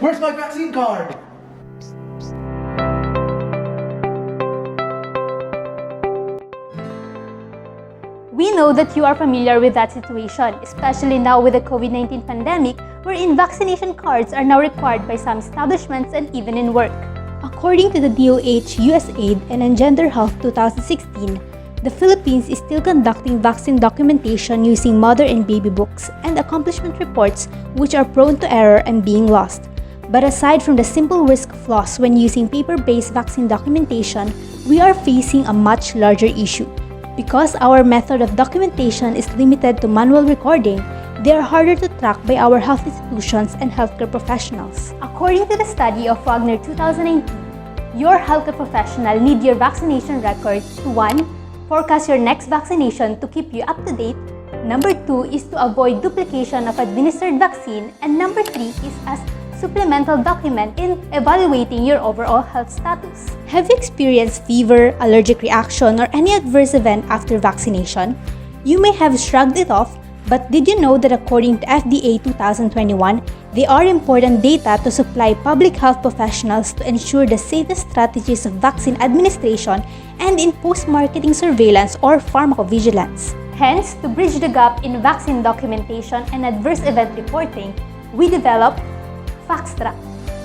Where's my vaccine card? We know that you are familiar with that situation, especially now with the COVID-19 pandemic, wherein vaccination cards are now required by some establishments and even in work. According to the DOH USAID and Engender Health 2016, the Philippines is still conducting vaccine documentation using mother and baby books and accomplishment reports, which are prone to error and being lost. But aside from the simple risk flaws when using paper-based vaccine documentation, we are facing a much larger issue. Because our method of documentation is limited to manual recording, they are harder to track by our health institutions and healthcare professionals. According to the study of Wagner 2019, your healthcare professional need your vaccination record to 1. Forecast your next vaccination to keep you up to date. Number 2 is to avoid duplication of administered vaccine. And number 3 is as supplemental document in evaluating your overall health status. Have you experienced fever, allergic reaction, or any adverse event after vaccination? You may have shrugged it off, but did you know that according to FDA 2021, they are important data to supply public health professionals to ensure the safest strategies of vaccine administration and in post-marketing surveillance or pharmacovigilance. Hence, to bridge the gap in vaccine documentation and adverse event reporting, we developed PHax.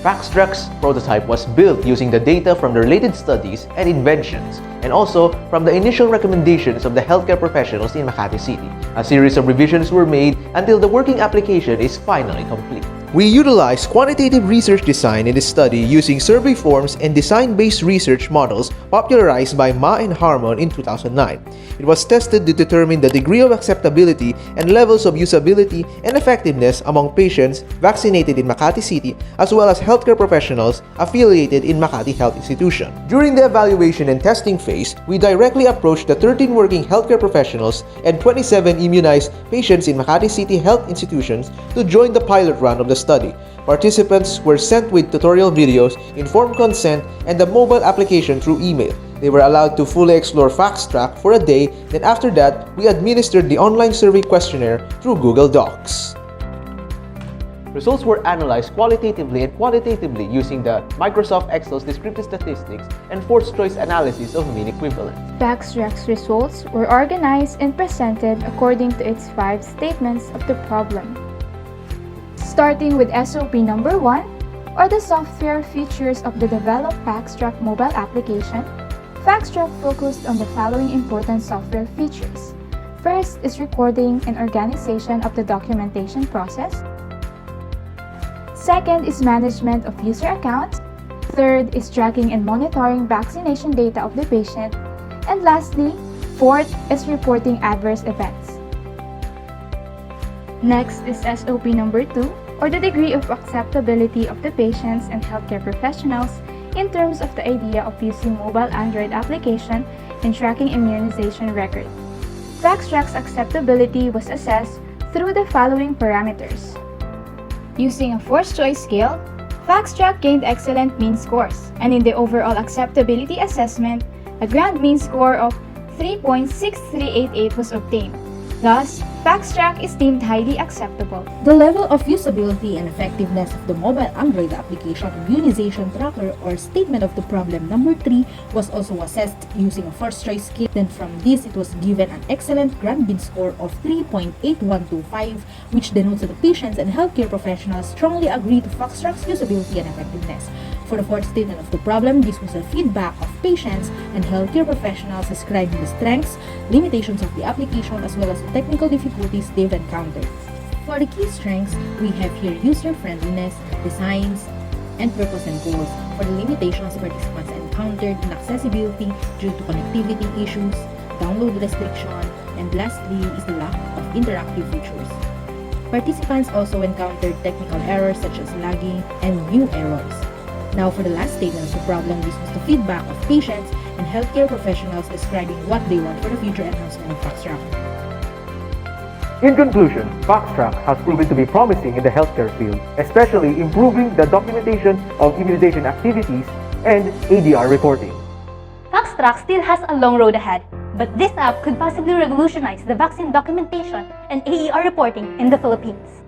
PHax's prototype was built using the data from the related studies and inventions, and also from the initial recommendations of the healthcare professionals in Makati City. A series of revisions were made until the working application is finally complete. We utilized quantitative research design in this study using survey forms and design-based research models popularized by Ma and Harmon in 2009. It was tested to determine the degree of acceptability and levels of usability and effectiveness among patients vaccinated in Makati City as well as healthcare professionals affiliated in Makati Health Institution. During the evaluation and testing phase, we directly approached the 13 working healthcare professionals and 27 immunized patients in Makati City Health Institutions to join the pilot run of the study. Participants were sent with tutorial videos, informed consent, and the mobile application through email. They were allowed to fully explore PHax for a day, then after that, we administered the online survey questionnaire through Google Docs. Results were analyzed qualitatively and quantitatively using the Microsoft Excel's descriptive statistics and forced choice analysis of mean equivalence. PHax results were organized and presented according to its 5 statements of the problem. Starting with SOP number 1, or the software features of the developed PHax mobile application, PHax focused on the following important software features. First is recording and organization of the documentation process. Second is management of user accounts. Third is tracking and monitoring vaccination data of the patient. And lastly, fourth is reporting adverse events. Next is SOP number 2, or the degree of acceptability of the patients and healthcare professionals in terms of the idea of using mobile Android application and tracking immunization record. PHax acceptability was assessed through the following parameters. Using a forced choice scale, PHax gained excellent mean scores, and in the overall acceptability assessment, a grand mean score of 3.6388 was obtained. Thus, PHax is deemed highly acceptable. The level of usability and effectiveness of the mobile Android application immunization tracker or statement of the problem number 3 was also assessed using a first choice scale. Then from this, it was given an excellent grand mean score of 3.8125, which denotes that the patients and healthcare professionals strongly agree to PHax usability and effectiveness. For the fourth statement of the problem, this was a feedback of patients and healthcare professionals describing the strengths, limitations of the application as well as the technical difficulties they've encountered. For the key strengths, we have here user-friendliness, designs, and purpose and goals. For the limitations, participants encountered inaccessibility due to connectivity issues, download restriction, and lastly is the lack of interactive features. Participants also encountered technical errors such as lagging and new errors. Now for the last statement of the problem, this was the feedback of patients and healthcare professionals describing what they want for the future enhancement of PHax. In conclusion, PHax has proven to be promising in the healthcare field, especially improving the documentation of immunization activities and ADR reporting. PHax still has a long road ahead, but this app could possibly revolutionize the vaccine documentation and AER reporting in the Philippines.